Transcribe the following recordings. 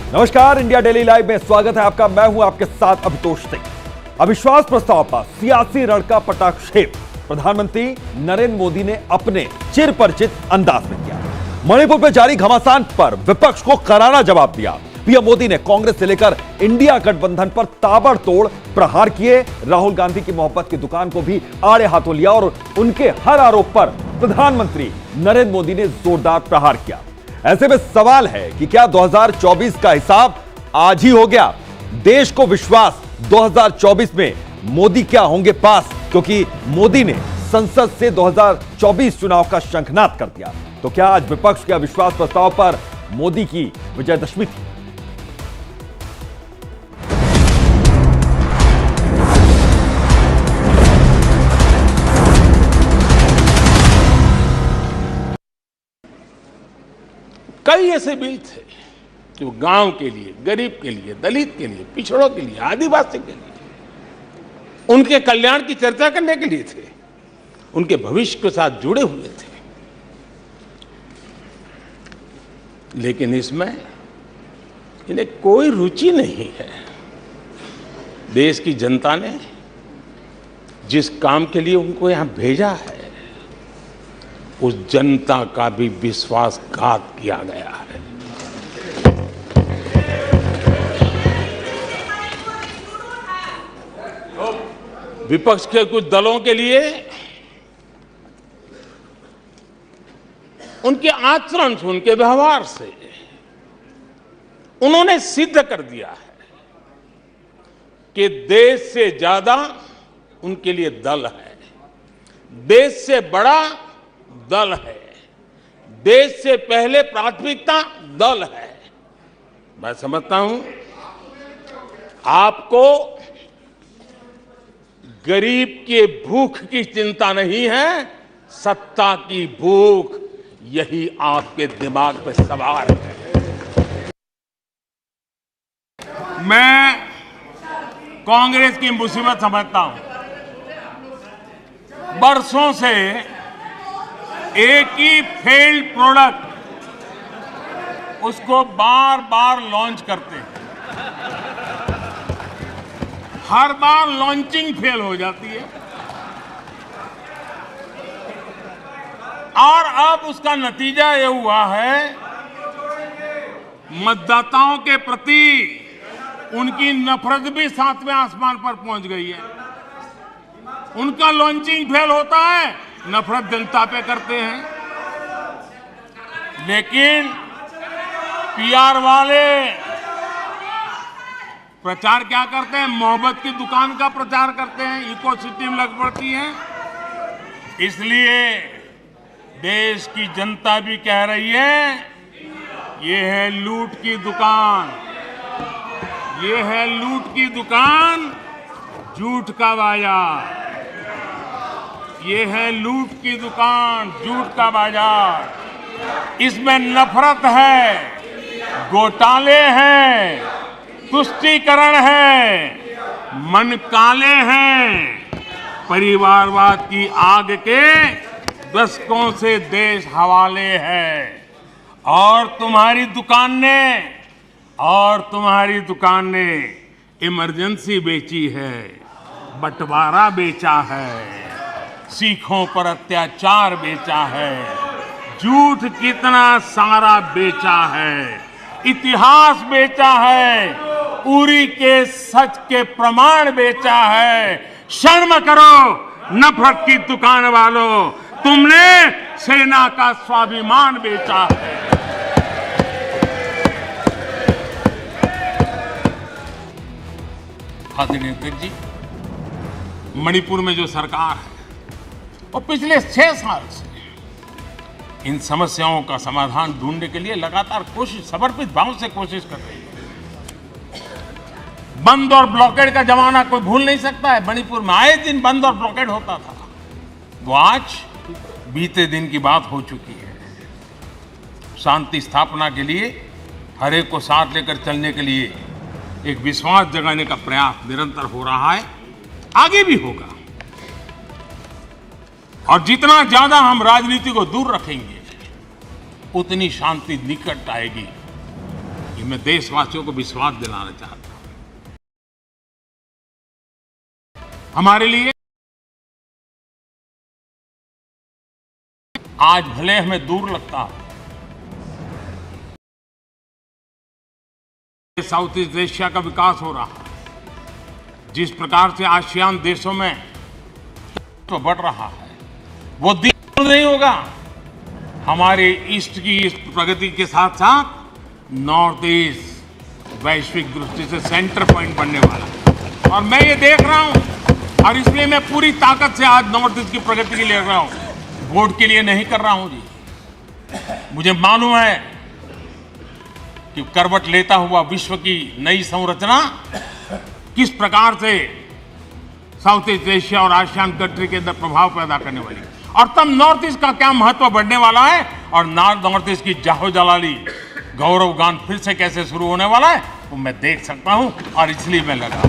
नमस्कार, India daily live में स्वागत है आपका। मैं हूं आपके साथ अभितोष सिंह। अविश्वास प्रस्ताव पर सियासी रण का पटाक्षेप प्रधानमंत्री नरेंद्र मोदी ने अपने चिरपरिचित अंदाज में किया। मणिपुर में जारी घमासान पर विपक्ष को करारा जवाब दिया। पीएम मोदी ने कांग्रेस से लेकर इंडिया गठबंधन पर ताबड़तोड़ प्रहार किए। राहुल गांधी की मोहब्बत की दुकान को भी आड़े हाथों लिया और उनके हर आरोप पर प्रधानमंत्री नरेंद्र मोदी ने जोरदार प्रहार किया। ऐसे में सवाल है कि क्या 2024 का हिसाब आज ही हो गया? देश को विश्वास 2024 में मोदी क्या होंगे पास, क्योंकि मोदी ने संसद से 2024 चुनाव का शंखनाद कर दिया। तो क्या आज विपक्ष के अविश्वास प्रस्ताव पर मोदी की विजयदशमी थी? कई ऐसे बिल थे जो गांव के लिए, गरीब के लिए, दलित के लिए, पिछड़ों के लिए, आदिवासी के लिए, उनके कल्याण की चर्चा करने के लिए थे, उनके भविष्य के साथ जुड़े हुए थे। लेकिन इसमें इन्हें कोई रुचि नहीं है। देश की जनता ने जिस काम के लिए उनको यहां भेजा है, उस जनता का भी विश्वासघात किया गया है। विपक्ष के कुछ दलों के लिए उनके आचरण से, उनके व्यवहार से उन्होंने सिद्ध कर दिया है कि देश से ज्यादा उनके लिए दल है, देश से बड़ा दल है, देश से पहले प्राथमिकता दल है। मैं समझता हूं आपको गरीब के भूख की चिंता नहीं है, सत्ता की भूख, यही आपके दिमाग पे सवार है। मैं कांग्रेस की मुसीबत समझता हूं। बरसों से एक ही फेल्ड प्रोडक्ट, उसको बार बार लॉन्च करते हैं, हर बार लॉन्चिंग फेल हो जाती है और अब उसका नतीजा ये हुआ है, मतदाताओं के प्रति उनकी नफरत भी सातवें आसमान पर पहुंच गई है। उनका लॉन्चिंग फेल होता है, नफरत जनता पे करते हैं। लेकिन पीआर वाले प्रचार क्या करते हैं? मोहब्बत की दुकान का प्रचार करते हैं, इकोसिस्टम लग पड़ती है। इसलिए देश की जनता भी कह रही है, ये है लूट की दुकान, ये है लूट की दुकान, झूठ का बाजार। ये है लूट की दुकान, झूठ का बाजार। इसमें नफरत है, घोटाले हैं, तुष्टीकरण है, मन काले हैं। परिवारवाद की आग के दशकों से देश हवाले है। और तुम्हारी दुकान ने इमरजेंसी बेची है, बंटवारा बेचा है, सिखों पर अत्याचार बेचा है, झूठ कितना सारा बेचा है, इतिहास बेचा है, उरी के सच के प्रमाण बेचा है। शर्म करो नफरत की दुकान वालों, तुमने सेना का स्वाभिमान बेचा है। आदरणीय अध्यक्ष जी, मणिपुर में जो सरकार है और पिछले 6 साल से इन समस्याओं का समाधान ढूंढने के लिए लगातार समर्पित भाव से कोशिश कर रही है। बंद और ब्लॉकेड का जमाना कोई भूल नहीं सकता है। मणिपुर में आए दिन बंद और ब्लॉकेड होता था, वो आज बीते दिन की बात हो चुकी है। शांति स्थापना के लिए, हर एक को साथ लेकर चलने के लिए एक विश्वास जगाने का प्रयास निरंतर हो रहा है, आगे भी होगा। और जितना ज्यादा हम राजनीति को दूर रखेंगे, उतनी शांति निकट आएगी। ये मैं देशवासियों को विश्वास दिलाना चाहता हूं। हमारे लिए आज भले हमें दूर लगता हो, साउथ ईस्ट एशिया का विकास हो रहा है, जिस प्रकार से आसियान देशों में तो बढ़ रहा है, वो दिन नहीं होगा। हमारे ईस्ट की इस प्रगति के साथ साथ नॉर्थ ईस्ट वैश्विक दृष्टि से सेंटर पॉइंट बनने वाला है। और मैं ये देख रहा हूं और इसलिए मैं पूरी ताकत से आज नॉर्थ ईस्ट की प्रगति के लिए लग रहा हूं। वोट के लिए नहीं कर रहा हूं जी। मुझे मालूम है कि करवट लेता हुआ विश्व की नई संरचना किस प्रकार से साउथ ईस्ट एशिया और आसियान कंट्री के अंदर प्रभाव पैदा करने वाली है, और तब नॉर्थ ईस्ट का क्या महत्व बढ़ने वाला है, और नॉर्थ ईस्ट की जाहो जलाली गौरव गान फिर से कैसे शुरू होने वाला है, वो मैं देख सकता हूं। और इसलिए मैं लगा।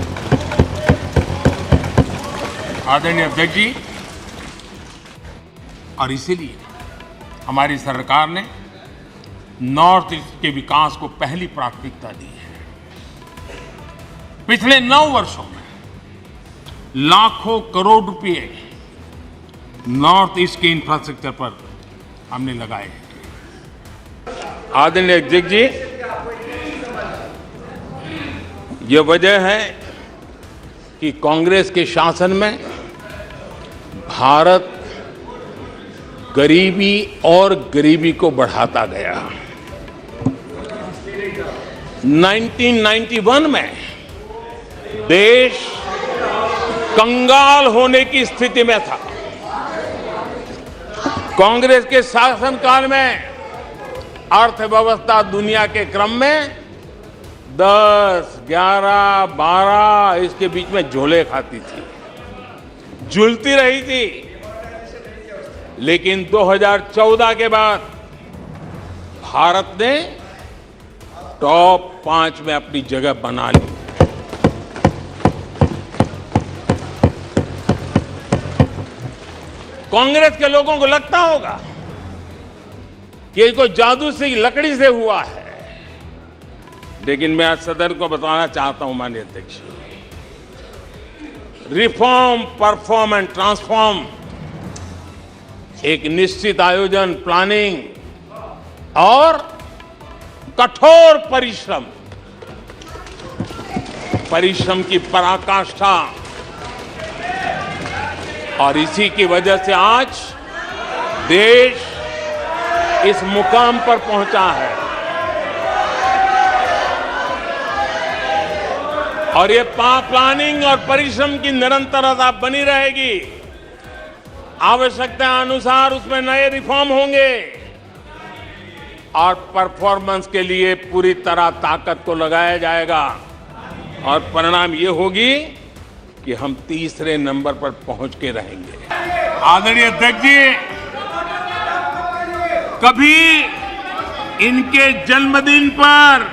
आदरणीय अध्यक्ष जी, और इसीलिए हमारी सरकार ने नॉर्थ ईस्ट के विकास को पहली प्राथमिकता दी है। पिछले 9 वर्षों में लाखों करोड़ रुपए नॉर्थ ईस्ट के इंफ्रास्ट्रक्चर पर हमने लगाए हैं। आदरणीय अध्यक्ष जी, ये वजह है कि कांग्रेस के शासन में भारत गरीबी और गरीबी को बढ़ाता गया। 1991 में देश कंगाल होने की स्थिति में था। कांग्रेस के शासनकाल में अर्थव्यवस्था दुनिया के क्रम में 10, 11, 12 इसके बीच में झोले खाती थी, झूलती रही थी। लेकिन 2014 के बाद भारत ने टॉप 5 में अपनी जगह बना ली। कांग्रेस के लोगों को लगता होगा कि ये कोई जादू से लकड़ी से हुआ है, लेकिन मैं आज सदन को बताना चाहता हूं माननीय अध्यक्ष, रिफॉर्म, परफॉर्म एंड ट्रांसफॉर्म एक निश्चित आयोजन, प्लानिंग और कठोर परिश्रम की पराकाष्ठा, और इसी की वजह से आज देश इस मुकाम पर पहुंचा है। और ये प्लानिंग और परिश्रम की निरंतरता बनी रहेगी। आवश्यकता अनुसार उसमें नए रिफॉर्म होंगे और परफॉर्मेंस के लिए पूरी तरह ताकत को लगाया जाएगा, और परिणाम ये होगी कि हम तीसरे नंबर पर पहुंच के रहेंगे। आदरणीय अध्यक्ष जी, कभी इनके जन्मदिन पर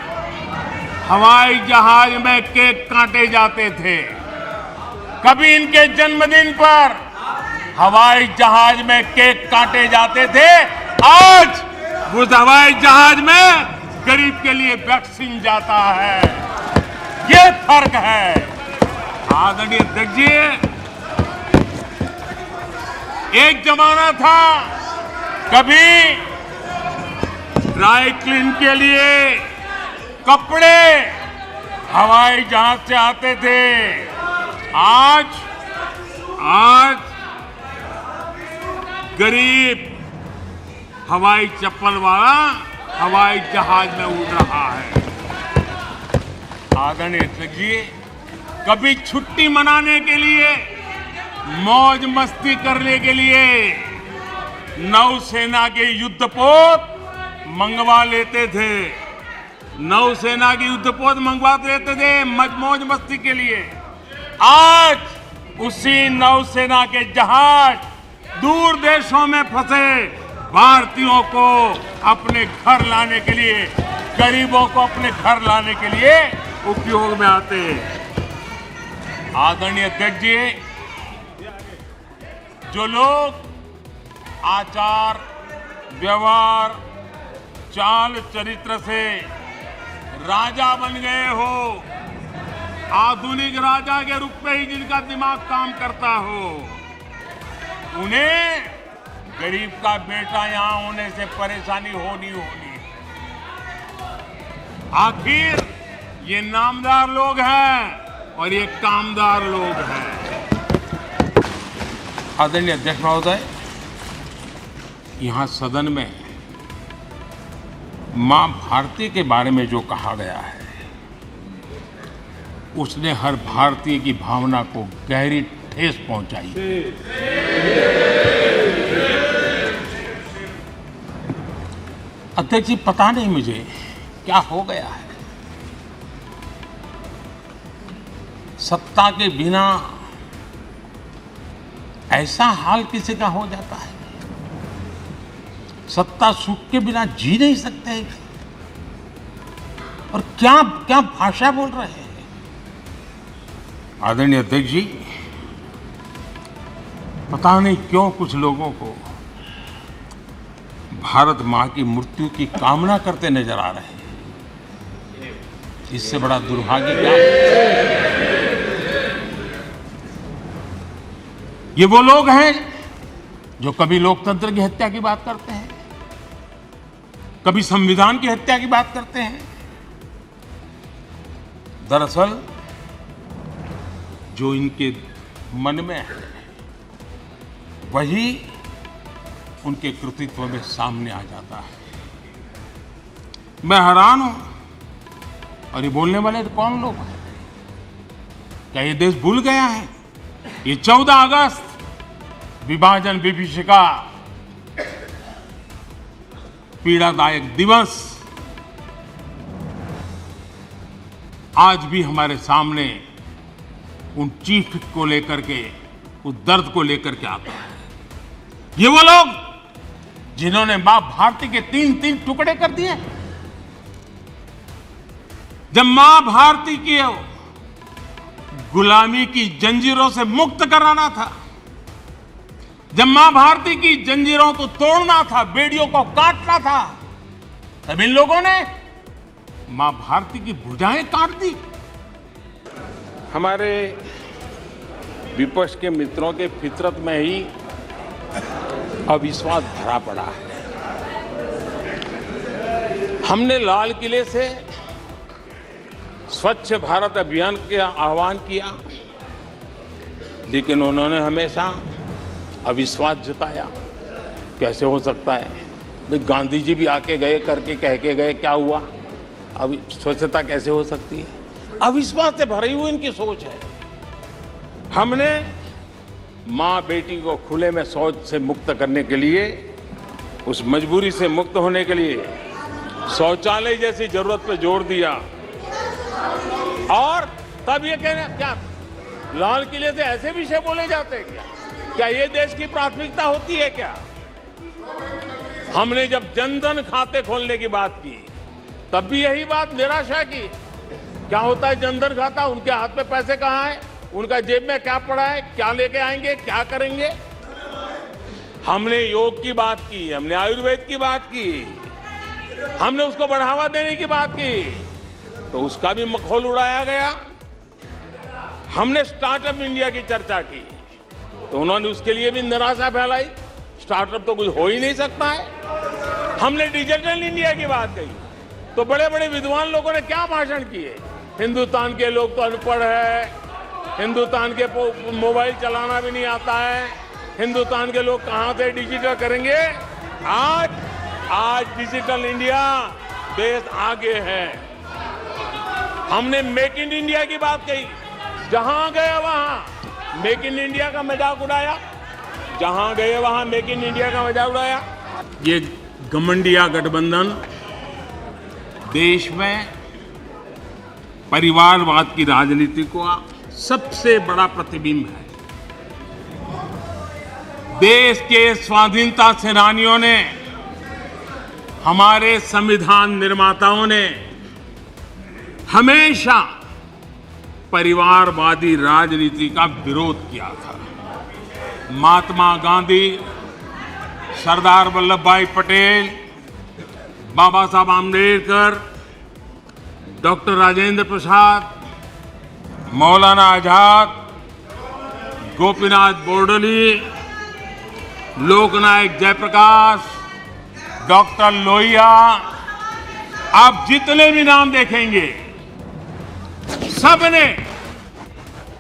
हवाई जहाज में केक काटे जाते थे, कभी इनके जन्मदिन पर हवाई जहाज में केक काटे जाते थे। आज उस हवाई जहाज में गरीब के लिए वैक्सीन जाता है। ये फर्क है। आदरणीय अध्यक्ष जी, एक जमाना था कभी ड्राई क्लीन के लिए कपड़े हवाई जहाज से आते थे। आज गरीब हवाई चप्पल वाला हवाई जहाज में उड़ रहा है। आदरणीय अध्यक्ष जी, कभी छुट्टी मनाने के लिए, मौज मस्ती करने के लिए नौसेना के युद्धपोत मंगवा लेते थे। नौसेना की युद्धपोत मंगवा लेते थे मौज मस्ती के लिए। आज उसी नौसेना के जहाज दूर देशों में फंसे भारतीयों को अपने घर लाने के लिए, गरीबों को अपने घर लाने के लिए उपयोग में आते हैं। आदरणीय अध्यक्ष जी, जो लोग आचार, व्यवहार, चाल चरित्र से राजा बन गए हो, आधुनिक राजा के रूप में ही जिनका दिमाग काम करता हो, उन्हें गरीब का बेटा यहां होने से परेशानी होनी है। आखिर ये नामदार लोग हैं और ये कामदार लोग हैं। आदरणीय अध्यक्ष महोदय, यहां सदन में मां भारती के बारे में जो कहा गया है, उसने हर भारतीय की भावना को गहरी ठेस पहुंचाई। अध्यक्ष जी, पता नहीं मुझे क्या हो गया है, सत्ता के बिना ऐसा हाल किसी का हो जाता है। सत्ता सुख के बिना जी नहीं सकते हैं। और क्या क्या भाषा बोल रहे हैं। आदरणीय अध्यक्ष जी, पता नहीं क्यों कुछ लोगों को भारत मां की मृत्यु की कामना करते नजर आ रहे हैं। इससे बड़ा दुर्भाग्य क्या है? ये वो लोग हैं जो कभी लोकतंत्र की हत्या की बात करते हैं, कभी संविधान की हत्या की बात करते हैं। दरअसल जो इनके मन में है वही उनके कृतित्व में सामने आ जाता है। मैं हैरान हूं। और ये बोलने वाले कौन लोग हैं? क्या ये देश भूल गया है? ये 14 अगस्त विभाजन विभीषिका पीड़ादायक दिवस आज भी हमारे सामने उन चीख को लेकर के, उस दर्द को लेकर के आता है। ये वो लोग जिन्होंने मां भारती के 3-3 टुकड़े कर दिए। जब मां भारती की गुलामी की जंजीरों से मुक्त कराना था, जब मां भारती की जंजीरों को तोड़ना था, बेड़ियों को काटना था, तब इन लोगों ने मां भारती की भुजाएं काट दी। हमारे विपक्ष के मित्रों के फितरत में ही अविश्वास भरा पड़ा है। हमने लाल किले से स्वच्छ भारत अभियान का आह्वान किया, लेकिन उन्होंने हमेशा अविश्वास जताया। कैसे हो सकता है? भाई गांधी जी भी आके गए, करके कह के गए, क्या हुआ? अब स्वच्छता कैसे हो सकती है? अविश्वास से भरी हुई इनकी सोच है। हमने मां बेटी को खुले में शौच से मुक्त करने के लिए, उस मजबूरी से मुक्त होने के लिए शौचालय जैसी जरूरत पर जोर दिया। और तब ये कहना, क्या लाल किले से ऐसे विषय बोले जाते हैं क्या? क्या ये देश की प्राथमिकता होती है क्या? हमने जब जनधन खाते खोलने की बात की, तब भी यही बात निराशा की। क्या होता है जनधन खाता? उनके हाथ में पैसे कहां है? उनका जेब में क्या पड़ा है? क्या लेके आएंगे? क्या करेंगे? हमने योग की बात की, हमने आयुर्वेद की बात की, हमने उसको बढ़ावा देने की बात की, तो उसका भी मखौल उड़ाया गया। हमने स्टार्टअप इंडिया की चर्चा की, तो उन्होंने उसके लिए भी निराशा फैलाई। स्टार्टअप तो कुछ हो ही नहीं सकता है। हमने डिजिटल इंडिया की बात कही, तो बड़े बड़े विद्वान लोगों ने क्या भाषण किए। हिंदुस्तान के लोग तो अनपढ़ है, हिंदुस्तान के मोबाइल चलाना भी नहीं आता है, हिंदुस्तान के लोग कहां से डिजिटल करेंगे। आज डिजिटल इंडिया देश आगे है। हमने मेक इन इंडिया की बात कही, जहां गए वहां मेक इन इंडिया का मजाक उड़ाया, जहां गए वहां मेक इन इंडिया का मजाक उड़ाया। ये घमंडिया गठबंधन देश में परिवारवाद की राजनीति का सबसे बड़ा प्रतिबिंब है। देश के स्वाधीनता सेनानियों ने, हमारे संविधान निर्माताओं ने हमेशा परिवारवादी राजनीति का विरोध किया था। महात्मा गांधी, सरदार वल्लभ भाई पटेल, बाबा साहब आम्बेडकर, डॉक्टर राजेंद्र प्रसाद, मौलाना आजाद, गोपीनाथ बोरडोली, लोकनायक जयप्रकाश, डॉक्टर लोहिया, आप जितने भी नाम देखेंगे सबने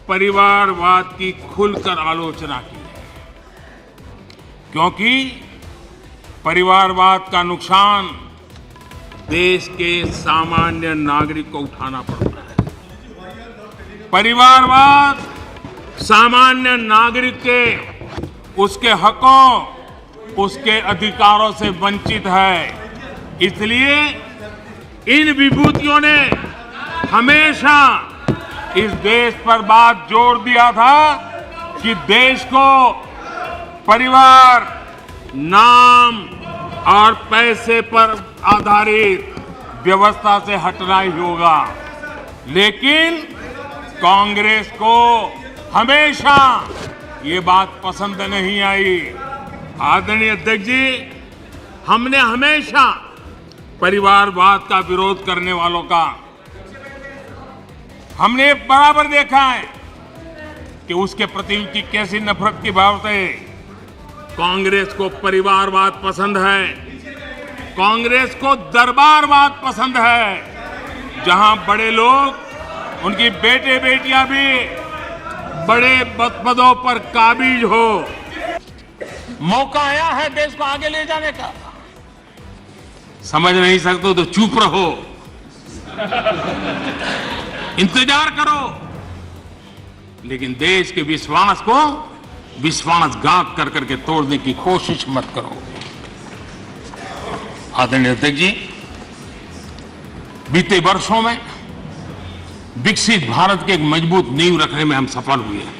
परिवारवाद की खुलकर आलोचना की है, क्योंकि परिवारवाद का नुकसान देश के सामान्य नागरिक को उठाना पड़ता है। परिवारवाद सामान्य नागरिक के उसके हकों, उसके अधिकारों से वंचित है। इसलिए इन विभूतियों ने हमेशा इस देश पर बात जोर दिया था कि देश को परिवार, नाम और पैसे पर आधारित व्यवस्था से हटना ही होगा। लेकिन कांग्रेस को हमेशा ये बात पसंद नहीं आई। आदरणीय अध्यक्ष जी, हमने हमेशा परिवारवाद का विरोध करने वालों का हमने बराबर देखा है कि उसके प्रति उनकी कैसी नफरत की भाव है। कांग्रेस को परिवारवाद पसंद है, कांग्रेस को दरबारवाद पसंद है, जहां बड़े लोग, उनकी बेटे बेटियां भी बड़े पदों पर काबिज हो। मौका आया है देश को आगे ले जाने का। समझ नहीं सकते तो चुप रहो, इंतजार करो, लेकिन देश के विश्वास को विश्वासघात कर करके तोड़ने की कोशिश मत करो। आदरणीय अध्यक्ष जी, बीते वर्षों में विकसित भारत के एक मजबूत नींव रखने में हम सफल हुए हैं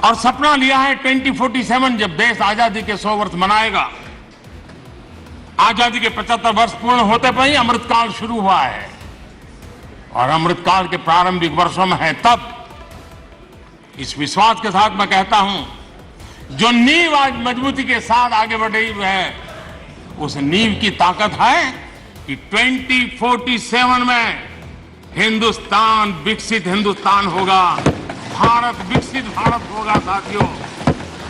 और सपना लिया है 2047 जब देश आजादी के 100 वर्ष मनाएगा। आजादी के 75 वर्ष पूर्ण होते पर ही अमृतकाल शुरू हुआ है और अमृतकाल के प्रारंभिक वर्षों में है। तब इस विश्वास के साथ मैं कहता हूं, जो नींव आज मजबूती के साथ आगे बढ़ रही है, उस नींव की ताकत है कि 2047 में हिंदुस्तान विकसित हिंदुस्तान होगा, भारत विकसित भारत होगा साथियों।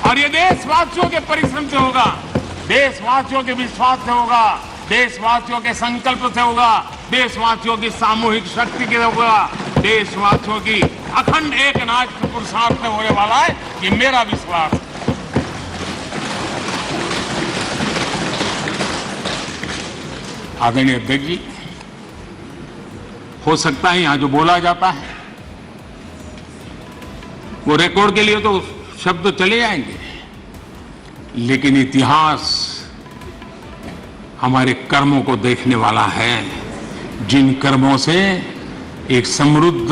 और ये देशवासियों के परिश्रम से होगा, देशवासियों के विश्वास से होगा, देशवासियों के संकल्प से होगा, देशवासियों की सामूहिक शक्ति से होगा, देशवासियों की अखंड एक नाच के पुरुषार्थ से होने वाला है। ये मेरा विश्वास है। आदरणीय अध्यक्ष जी, हो सकता है यहां जो बोला जाता है वो रिकॉर्ड के लिए तो शब्द चले जाएंगे, लेकिन इतिहास हमारे कर्मों को देखने वाला है, जिन कर्मों से एक समृद्ध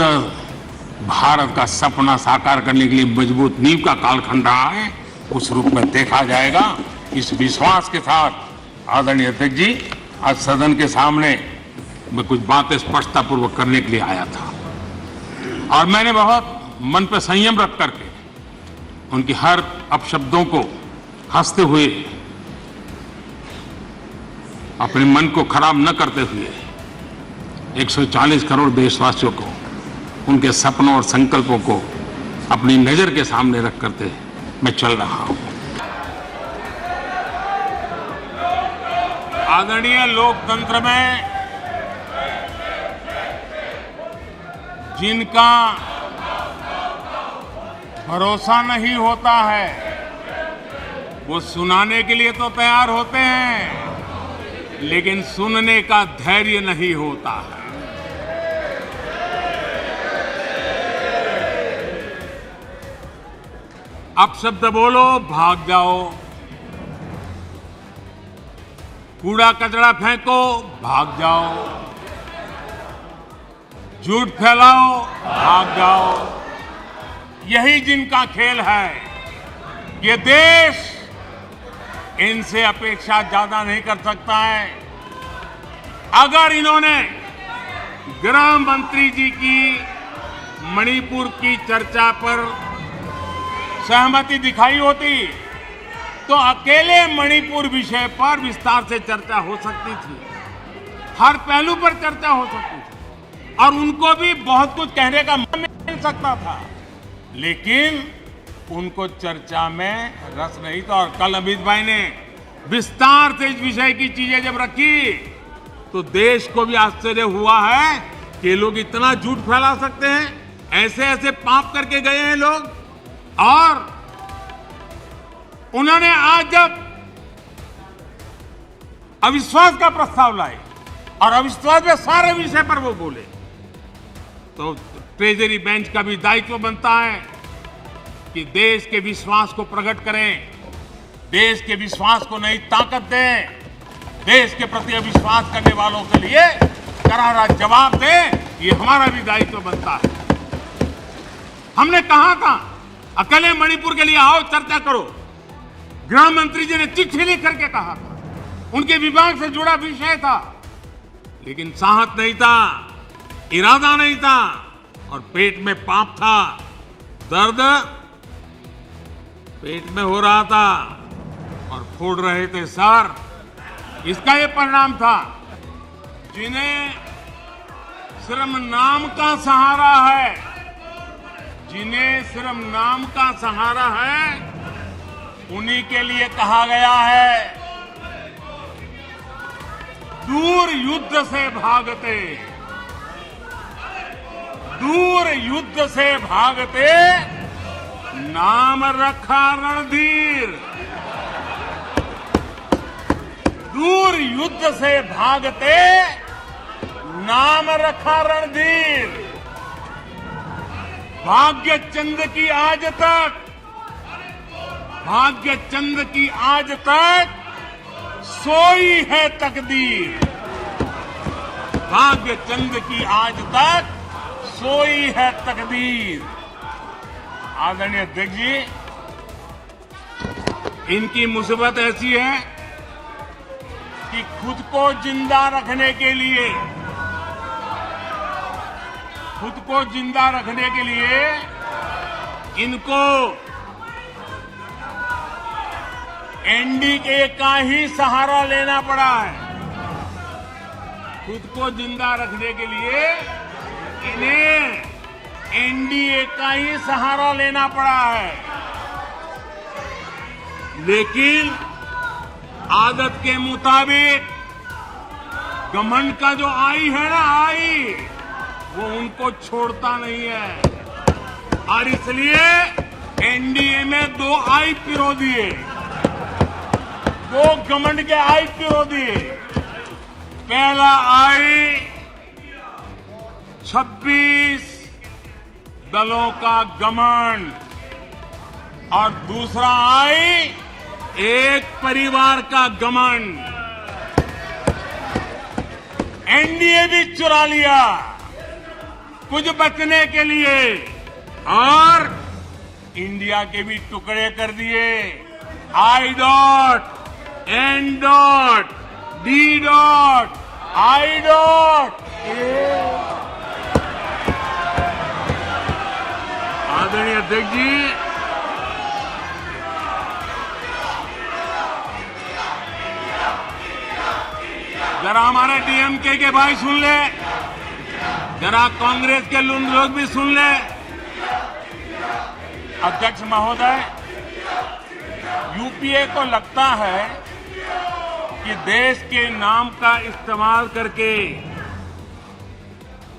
भारत का सपना साकार करने के लिए मजबूत नींव का कालखंड रहा है, उस रूप में देखा जाएगा। इस विश्वास के साथ आदरणीय अध्यक्ष जी, आज सदन के सामने मैं कुछ बातें स्पष्टतापूर्वक करने के लिए आया था और मैंने बहुत मन पर संयम रख करके उनकी हर अपशब्दों को हंसते हुए, अपने मन को खराब न करते हुए 140 करोड़ देशवासियों को, उनके सपनों और संकल्पों को अपनी नजर के सामने रख करके मैं चल रहा हूं। आदरणीय, लोकतंत्र में जिनका भरोसा नहीं होता है वो सुनाने के लिए तो तैयार होते हैं, लेकिन सुनने का धैर्य नहीं होता है। अपशब्द बोलो, भाग जाओ, कूड़ा कचरा फेंको, भाग जाओ, झूठ फैलाओ, भाग जाओ। यही जिनका खेल है। ये देश इनसे अपेक्षा ज्यादा नहीं कर सकता है। अगर इन्होंने गृह मंत्री जी की मणिपुर की चर्चा पर सहमति दिखाई होती तो अकेले मणिपुर विषय पर विस्तार से चर्चा हो सकती थी, हर पहलू पर चर्चा हो सकती थी और उनको भी बहुत कुछ कहने का मौका मिल सकता था, लेकिन उनको चर्चा में रस नहीं था। और कल अमित भाई ने विस्तार से इस विषय की चीजें जब रखी तो देश को भी आश्चर्य हुआ है कि ये लोग इतना झूठ फैला सकते हैं, ऐसे ऐसे पाप करके गए हैं लोग। और उन्होंने आज जब अविश्वास का प्रस्ताव लाए और अविश्वास में सारे विषय पर वो बोले, तो ट्रेजरी बेंच का भी दायित्व बनता है कि देश के विश्वास को प्रकट करें, देश के विश्वास को नई ताकत दें, देश के प्रति अविश्वास करने वालों के लिए करारा जवाब दें। ये हमारा भी दायित्व बनता है। हमने कहा था अकेले मणिपुर के लिए आओ चर्चा करो, गृह मंत्री जी ने चिट्ठी लिख करके कहा था, उनके विभाग से जुड़ा विषय था, लेकिन साहस नहीं था, इरादा नहीं था और पेट में पाप था, दर्द पेट में हो रहा था और फोड़ रहे थे सर। इसका ये परिणाम था। जिन्हें सिर्फ नाम का सहारा है, जिन्हें सिर्फ नाम का सहारा है, उन्हीं के लिए कहा गया है दूर युद्ध से भागते, दूर युद्ध से भागते, नाम रखा रणधीर। दूर युद्ध से भागते, नाम रखा रणधीर। भाग्य चंद की आज तक, भाग्य चंद की आज तक सोई है तकदीर। भाग्य चंद की आज तक सोई है तकदीर। आदरणीय अध्यक्ष जी, इनकी मुसीबत ऐसी है कि खुद को जिंदा रखने के लिए, खुद को जिंदा रखने के लिए इनको एनडीए का ही सहारा लेना पड़ा है। खुद को जिंदा रखने के लिए इन्हें एनडीए का ही सहारा लेना पड़ा है, लेकिन आदत के मुताबिक घमंड का जो आई है ना, आई वो उनको छोड़ता नहीं है और इसलिए एनडीए में 2 आई पिरो दिए, 2 घमंड के आई पिरो दिए। पहला आई 26 दलों का घमंड और दूसरा आई एक परिवार का घमंड। एनडीए भी चुरा लिया कुछ बचने के लिए और इंडिया के भी टुकड़े कर दिए। I dot, N dot, D dot, I dot. आदरणीय अध्यक्ष जी, जरा हमारे डीएमके के भाई सुन ले, जरा कांग्रेस के लोग भी सुन ले। अध्यक्ष महोदय, यूपीए को लगता है कि देश के नाम का इस्तेमाल करके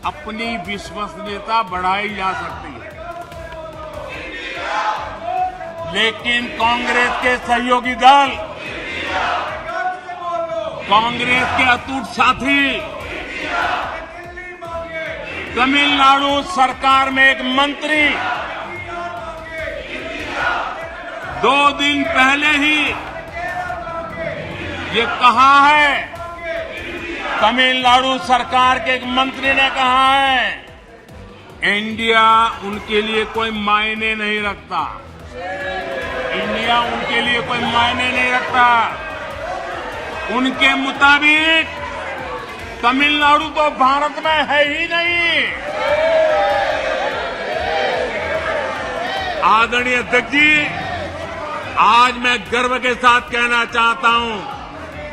अपनी विश्वसनीयता बढ़ाई जा सकती है, लेकिन कांग्रेस के सहयोगी दल, कांग्रेस के अटूट साथी तमिलनाडु सरकार में एक मंत्री 2 दिन पहले ही ये कहा है, तमिलनाडु सरकार के एक मंत्री ने कहा है, इंडिया उनके लिए कोई मायने नहीं रखता, इंडिया उनके लिए कोई मायने नहीं रखता। उनके मुताबिक तमिलनाडु तो भारत में है ही नहीं। आदरणीय अध्यक्ष जी, आज मैं गर्व के साथ कहना चाहता हूं,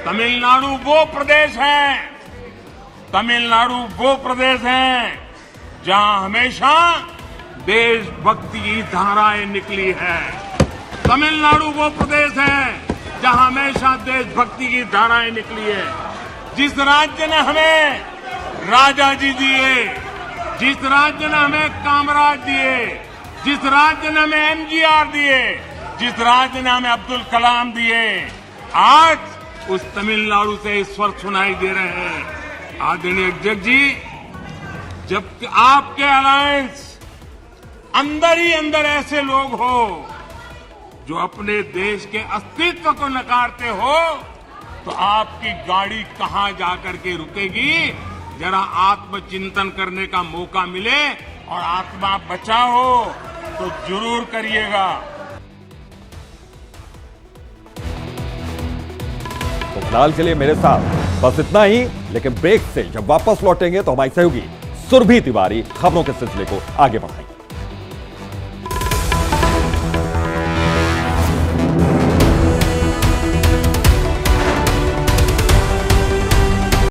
तमिलनाडु वो प्रदेश है तमिलनाडु वो प्रदेश है जहां हमेशा देशभक्ति की धाराएं निकली है। तमिलनाडु वो प्रदेश है जहां हमेशा देशभक्ति की धाराएं निकली है। जिस राज्य ने हमें राजा जी दिए, जिस राज्य ने हमें कामराज दिए, जिस राज्य ने हमें एमजीआर दिए, जिस राज्य ने हमें अब्दुल कलाम दिए, आज उस तमिलनाडु से इस स्वर सुनाई दे रहे हैं। आदरणीय अध्यक्ष जी, जब आपके अलायंस अंदर ही अंदर ऐसे लोग हो जो अपने देश के अस्तित्व को नकारते हो, तो आपकी गाड़ी कहां जाकर के रुकेगी? जरा आत्मचिंतन करने का मौका मिले और आत्मा बचाओ तो जरूर करिएगा। तो फिलहाल के लिए मेरे साथ बस इतना ही, लेकिन ब्रेक से जब वापस लौटेंगे तो हमारी सहयोगी सुरभि तिवारी खबरों के सिलसिले को आगे बढ़ाएंगे।